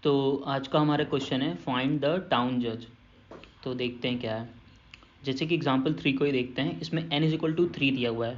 तो आज का हमारा क्वेश्चन है फाइंड द टाउन जज। तो देखते हैं क्या है। जैसे कि एग्जांपल 3 को ही देखते हैं। इसमें n इज इक्वल टू 3 दिया हुआ है,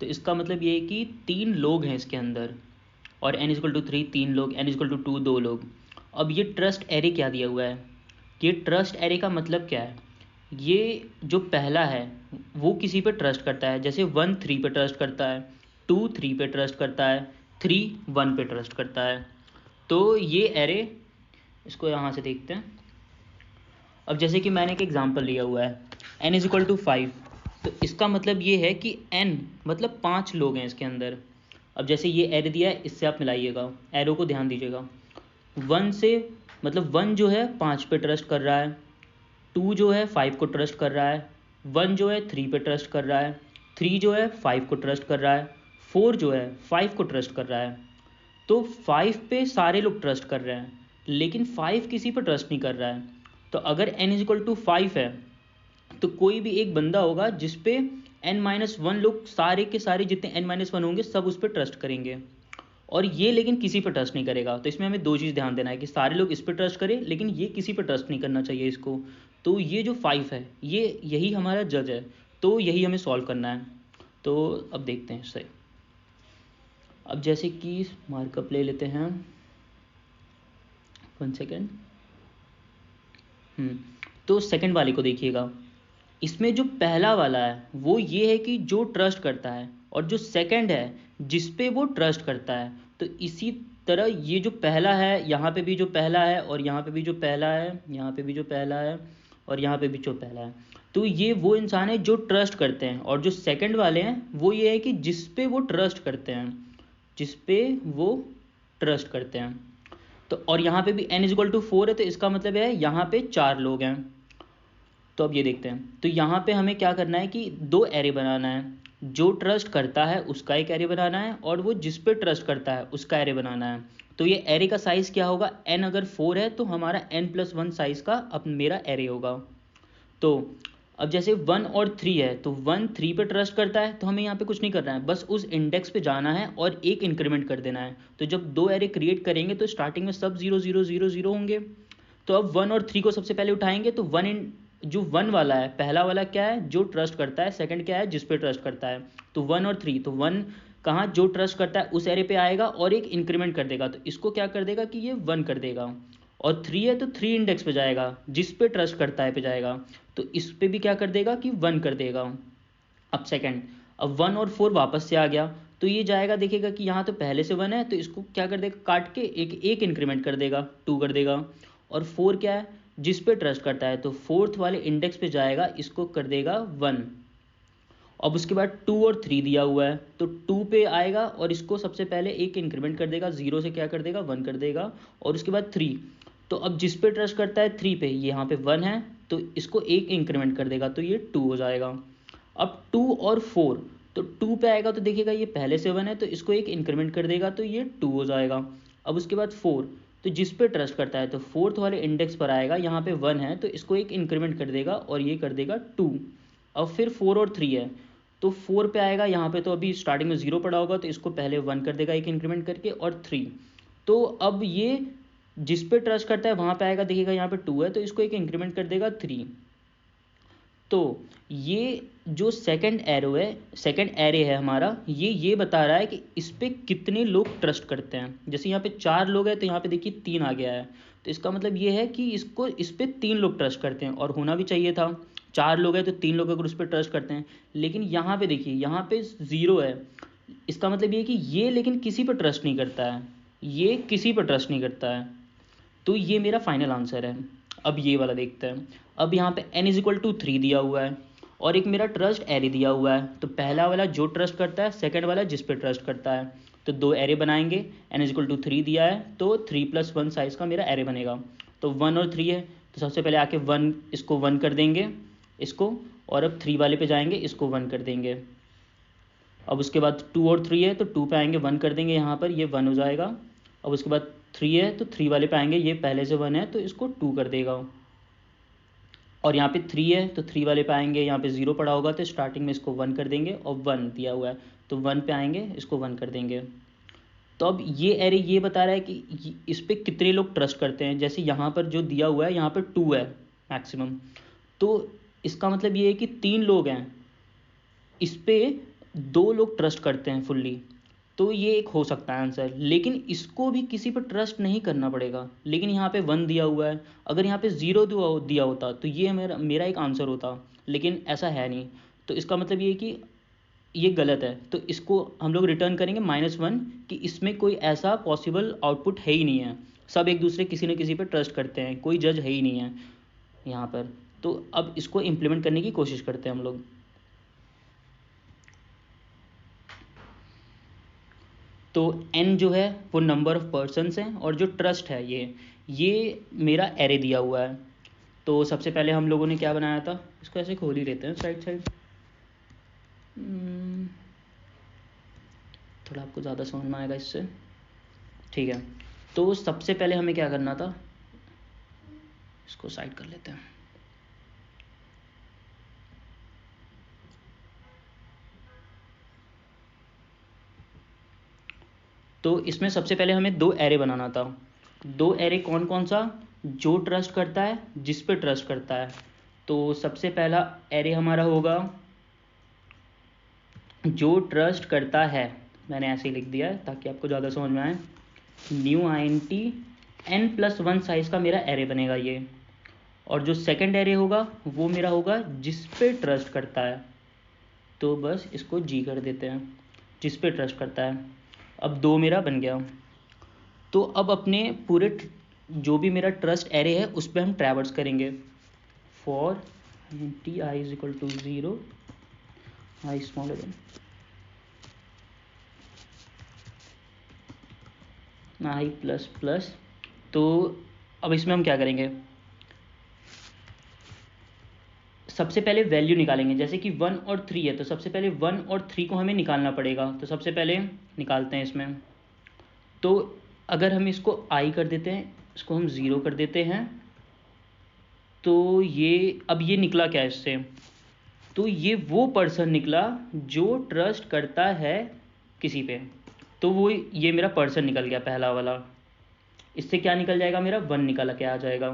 तो इसका मतलब ये है कि 3 लोग हैं इसके अंदर, और n इज इक्वल टू 3 3 लोग, n इज इक्वल टू 2 2 लोग। अब ये ट्रस्ट एरे क्या दिया हुआ है? ये ट्रस्ट एरे का मतलब क्या है? ये जो पहला है वो किसी पे ट्रस्ट करता है, जैसे 1 3 पे ट्रस्ट करता है, 2 3 पे ट्रस्ट करता है, 3 1 पे ट्रस्ट करता है। तो ये एरे, इसको यहाँ से देखते हैं। अब जैसे कि मैंने एक एग्जांपल लिया हुआ है n इज इक्वल टू 5, तो इसका मतलब ये है कि n मतलब 5 लोग हैं इसके अंदर। अब जैसे ये एरे दिया है, इससे आप मिलाइएगा, एरो को ध्यान दीजिएगा। 1 से मतलब 1 जो है 5 पे ट्रस्ट कर रहा है, 2 जो है 5 को ट्रस्ट कर रहा है, 1 जो है 3 पे ट्रस्ट कर रहा है, 3 जो है 5 को ट्रस्ट कर रहा है, 4 जो है 5 को ट्रस्ट कर रहा है। तो 5 पे सारे लोग ट्रस्ट कर रहे हैं, लेकिन 5 किसी पर ट्रस्ट नहीं कर रहा है। तो अगर n इज इक्वल टू 5 है, तो कोई भी एक बंदा होगा जिस पे n-1 लोग, सारे के सारे जितने n-1 होंगे सब उस पर ट्रस्ट करेंगे, और ये लेकिन किसी पर ट्रस्ट नहीं करेगा। तो इसमें हमें 2 चीज़ ध्यान देना है कि सारे लोग इस पर ट्रस्ट करें, लेकिन ये किसी पर ट्रस्ट नहीं करना चाहिए इसको। तो ये जो 5 है, ये यही हमारा जज है, तो यही हमें सॉल्व करना है। तो अब देखते हैं इससे। अब जैसे कि मार्कअप ले लेते हैं, 1 सेकेंड। तो सेकंड वाले को देखिएगा। इसमें जो पहला वाला है वो ये है कि जो ट्रस्ट करता है, और जो सेकंड है जिस पे वो ट्रस्ट करता है। तो इसी तरह ये जो पहला है, यहाँ पे भी जो पहला है, और यहाँ पे भी जो पहला है, यहाँ पे भी जो पहला है, और यहाँ पे भी जो पहला है। तो ये वो इंसान है जो ट्रस्ट करते हैं, और जो सेकंड वाले हैं वो ये है कि जिस पे वो ट्रस्ट करते हैं, जिस पे वो ट्रस्ट करते हैं। तो और यहाँ पे भी n इज इक्वल टू 4 है, तो इसका मतलब है यहाँ पे 4 लोग हैं। तो अब ये देखते हैं। तो यहाँ पे हमें क्या करना है कि 2 एरे बनाना है। जो ट्रस्ट करता है उसका एक एरे बनाना है, और वो जिस पे ट्रस्ट करता है उसका एरे बनाना है। तो ये एरे का साइज़ क्या होगा? n अगर 4 है तो हमारा n+1 साइज़ का अब मेरा एरे होगा। तो अब जैसे 1 और 3 है, तो 1 3 पे ट्रस्ट करता है, तो हमें यहाँ पे कुछ नहीं करना है, बस उस इंडेक्स पे जाना है और एक इंक्रीमेंट कर देना है। तो जब 2 एरे क्रिएट करेंगे तो स्टार्टिंग में सब 0 0 0 0 होंगे। तो अब 1 और 3 को सबसे पहले उठाएंगे, तो जो 1 वाला है, पहला वाला क्या है? जो ट्रस्ट करता है। सेकंड क्या है? जिस पे ट्रस्ट करता है। तो 1 और 3, तो 1 कहाँ जो ट्रस्ट करता है उस एरे पे आएगा और एक इंक्रीमेंट कर देगा। तो इसको क्या कर देगा कि ये 1 कर देगा। और 3 है तो 3 इंडेक्स पे जाएगा, जिस पे ट्रस्ट करता है पे जाएगा। तो इस पे भी क्या कर देगा कि 1 कर देगा। अब सेकंड, अब 1 और 4 वापस से आ गया, तो ये जाएगा, देखेगा कि यहाँ तो पहले से 1 है, तो इसको क्या कर देगा? काट के एक इंक्रीमेंट कर देगा, 2 कर देगा। और 4 क्या है? जिस पे ट्रस्ट करता है, तो 4th वाले इंडेक्स पे जाएगा, इसको कर देगा 1। अब उसके बाद 2 और 3 दिया हुआ है, तो 2 पे आएगा और इसको सबसे पहले एक इंक्रीमेंट कर देगा, 0 से क्या कर देगा? 1 कर देगा। और उसके बाद 3, तो अब जिस पे ट्रस्ट करता है 3 पे, ये यहाँ पे 1 है, तो इसको एक इंक्रीमेंट कर देगा, तो ये 2 हो जाएगा। अब 2 और 4, तो 2 पे आएगा तो देखिएगा ये पहले से 1 है, तो इसको एक इंक्रीमेंट कर देगा, तो ये 2 हो जाएगा। अब उसके बाद 4, तो जिस पे ट्रस्ट करता है, तो 4th वाले इंडेक्स पर आएगा, यहाँ पे 1 है, तो इसको एक इंक्रीमेंट कर देगा और ये कर देगा 2। अब फिर 4 और 3 है, तो 4 पे आएगा, यहाँ पे तो अभी स्टार्टिंग में 0 पड़ा होगा, तो इसको पहले 1 कर देगा एक इंक्रीमेंट करके, और 3। तो अब ये जिस पे ट्रस्ट करता है वहाँ पे आएगा, देखिएगा यहाँ पे 2 है, तो इसको एक इंक्रीमेंट कर देगा 3। तो ये जो सेकंड एरो है, सेकंड एरे है हमारा, ये बता रहा है कि इस पे कितने लोग ट्रस्ट करते हैं। जैसे यहाँ पे 4 लोग हैं, तो यहाँ पे देखिए 3 आ गया है, तो इसका मतलब ये है कि इस पे 3 लोग ट्रस्ट करते हैं, और होना भी चाहिए था। 4 लोग हैं तो 3 लोग अगर उस पर ट्रस्ट करते हैं, लेकिन यहाँ पे देखिए यहाँ पे 0 है। इसका मतलब ये है कि ये लेकिन किसी पर ट्रस्ट नहीं करता है, ये किसी पर ट्रस्ट नहीं करता है। तो ये मेरा फाइनल आंसर है। अब ये वाला देखते हैं। अब यहाँ पे n इज इक्वल टू 3 दिया हुआ है, और एक मेरा ट्रस्ट एरे दिया हुआ है। तो पहला वाला जो ट्रस्ट करता है, सेकंड वाला जिस पे ट्रस्ट करता है। तो 2 एरे बनाएंगे, n इज इक्वल टू 3 दिया है, तो 3+1 साइज़ का मेरा एरे बनेगा। तो 1 और 3 है, तो सबसे पहले आके 1, इसको 1 कर देंगे इसको, और अब 3 वाले पे जाएंगे, इसको 1 कर देंगे। अब उसके बाद 2 और 3 है, तो 2 पे आएंगे, 1 कर देंगे, यहाँ पर ये 1 हो जाएगा। अब उसके बाद 3 है, तो 3 वाले पे आएंगे, ये पहले से 1 है, तो इसको 2 कर देगा। और यहाँ पे 3 है, तो 3 वाले पे आएंगे, यहाँ पे 0 पड़ा होगा, तो स्टार्टिंग में इसको 1 कर देंगे, और 1 दिया हुआ है, तो 1 पे आएंगे, इसको 1 कर देंगे। तो अब ये एरे ये बता रहा है कि इस पर कितने लोग ट्रस्ट करते हैं। जैसे यहाँ पर जो दिया हुआ है यहाँ पर 2 है मैक्सिमम, तो इसका मतलब ये है कि 3 लोग हैं, इस पे 2 लोग ट्रस्ट करते हैं फुल्ली, तो ये एक हो सकता है आंसर। लेकिन इसको भी किसी पर ट्रस्ट नहीं करना पड़ेगा, लेकिन यहाँ पे 1 दिया हुआ है, अगर यहाँ पे 0 दिया होता तो ये मेरा एक आंसर होता, लेकिन ऐसा है नहीं। तो इसका मतलब ये है कि ये गलत है, तो इसको हम लोग रिटर्न करेंगे -1 कि इसमें कोई ऐसा पॉसिबल आउटपुट है ही नहीं है। सब एक दूसरे किसी न किसी पर ट्रस्ट करते हैं, कोई जज है ही नहीं है यहाँ पर। तो अब इसको इम्प्लीमेंट करने की कोशिश करते हैं हम लोग। तो n जो है वो नंबर ऑफ पर्सन्स हैं, और जो ट्रस्ट है ये मेरा एरे दिया हुआ है। तो सबसे पहले हम लोगों ने क्या बनाया था, इसको ऐसे खोल ही लेते हैं साइड थोड़ा आपको ज़्यादा समझ में आएगा इससे, ठीक है। तो सबसे पहले हमें क्या करना था, इसको साइड कर लेते हैं। तो इसमें सबसे पहले हमें 2 एरे बनाना था। 2 एरे कौन कौन सा, जो ट्रस्ट करता है, जिस पे ट्रस्ट करता है। तो सबसे पहला एरे हमारा होगा जो ट्रस्ट करता है, मैंने ऐसे ही लिख दिया है ताकि आपको ज़्यादा समझ में आए। न्यू int n+1 साइज़ का मेरा एरे बनेगा ये। और जो सेकंड एरे होगा वो मेरा होगा जिस पे ट्रस्ट करता है, तो बस इसको जी कर देते हैं, जिस पे ट्रस्ट करता है। अब 2 मेरा बन गया। तो अब अपने पूरे जो भी मेरा ट्रस्ट एरे है उस पर हम ट्रैवर्स करेंगे। For int i = 0 i smaller than i ++। तो अब इसमें हम क्या करेंगे, सबसे पहले वैल्यू निकालेंगे। जैसे कि 1 और 3 है, तो सबसे पहले 1 और 3 को हमें निकालना पड़ेगा। तो सबसे पहले निकालते हैं इसमें। तो अगर हम इसको i कर देते हैं, इसको हम 0 कर देते हैं, तो ये अब ये निकला क्या इससे, तो ये वो पर्सन निकला जो ट्रस्ट करता है किसी पे। तो वो ये मेरा पर्सन निकल गया पहला वाला। इससे क्या निकल जाएगा, मेरा 1 निकल के आ जाएगा।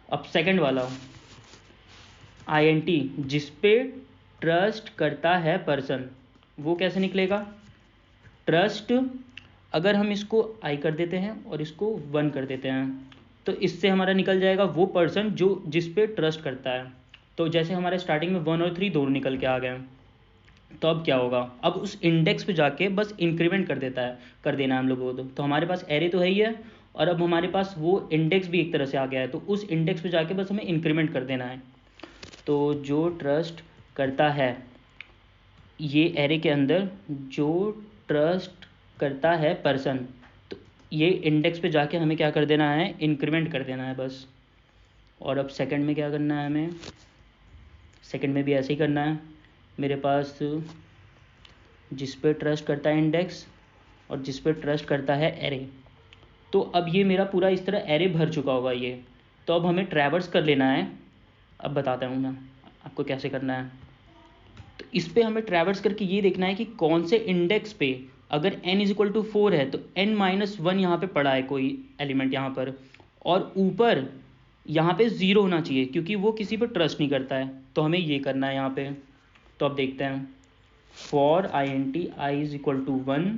अब सेकंड वाला int जिस पे ट्रस्ट करता है पर्सन, वो कैसे निकलेगा, ट्रस्ट अगर हम इसको i कर देते हैं और इसको 1 कर देते हैं, तो इससे हमारा निकल जाएगा वो पर्सन जो जिस पे ट्रस्ट करता है। तो जैसे हमारे स्टार्टिंग में 1 और 3 दोनों निकल के आ गए, तो अब क्या होगा, अब उस इंडेक्स पे जाके बस इंक्रीमेंट कर देना है हम लोगों को। तो हमारे पास एरे तो है ही है, और अब हमारे पास वो इंडेक्स भी एक तरह से आ गया है, तो उस इंडेक्स पे जाके बस हमें इंक्रीमेंट कर देना है। तो जो ट्रस्ट करता है, ये एरे के अंदर जो ट्रस्ट करता है पर्सन, तो ये इंडेक्स पे जाके हमें क्या कर देना है, इंक्रीमेंट कर देना है बस। और अब सेकंड में क्या करना है हमें, सेकंड में भी ऐसे ही करना है। मेरे पास जिस पे ट्रस्ट करता है इंडेक्स और जिस पे ट्रस्ट करता है एरे, तो अब ये मेरा पूरा इस तरह एरे भर चुका होगा ये। तो अब हमें ट्रैवर्स कर लेना है। अब बताता हूँ मैं आपको कैसे करना है। तो इस पे हमें ट्रैवर्स करके ये देखना है कि कौन से इंडेक्स पे, अगर n = 4 है तो n-1 यहाँ पे पड़ा है कोई एलिमेंट यहाँ पर, और ऊपर यहाँ पे 0 होना चाहिए क्योंकि वो किसी पर ट्रस्ट नहीं करता है। तो हमें ये करना है यहाँ पे। तो अब देखते हैं, for int i = 1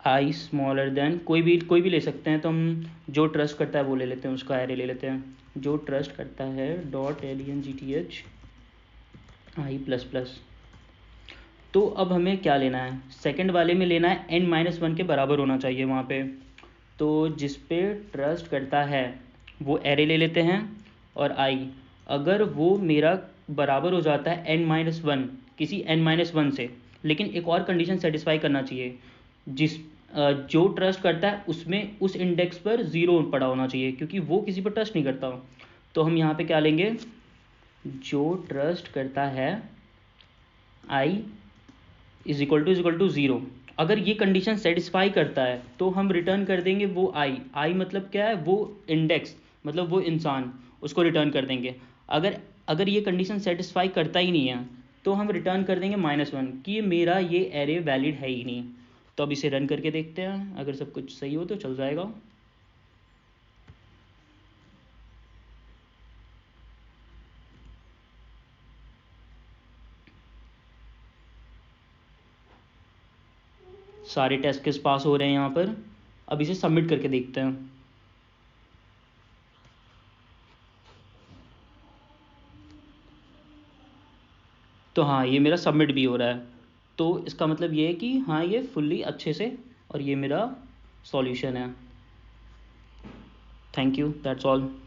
i smaller than, कोई भी ले सकते हैं। तो हम जो ट्रस्ट करता है वो ले लेते हैं, उसका एरे ले लेते हैं। जो ट्रस्ट करता है .length i++। तो अब हमें क्या लेना है, सेकंड वाले में लेना है n-1 के बराबर होना चाहिए वहाँ पे। तो जिस पे ट्रस्ट करता है वो एरे ले लेते हैं, और i अगर वो मेरा बराबर हो जाता है n-1 किसी n-1 से, लेकिन एक और कंडीशन सेटिस्फाई करना चाहिए, जो ट्रस्ट करता है उसमें उस इंडेक्स पर 0 पड़ा होना चाहिए क्योंकि वो किसी पर ट्रस्ट नहीं करता। तो हम यहाँ पे क्या लेंगे, जो ट्रस्ट करता है i = 0। अगर ये कंडीशन सेटिस्फाई करता है तो हम रिटर्न कर देंगे वो i मतलब क्या है, वो इंडेक्स मतलब वो इंसान, उसको रिटर्न कर देंगे। अगर ये कंडीशन सेटिस्फाई करता ही नहीं है तो हम रिटर्न कर देंगे -1 कि मेरा ये एरे वैलिड है ही नहीं। तो अब इसे रन करके देखते हैं, अगर सब कुछ सही हो तो चल जाएगा। सारे टेस्ट केस पास हो रहे हैं यहाँ पर। अब इसे सबमिट करके देखते हैं। तो हाँ, ये मेरा सबमिट भी हो रहा है। तो इसका मतलब ये है कि हाँ, ये फुल्ली अच्छे से, और ये मेरा सॉल्यूशन है। Thank you, that's all.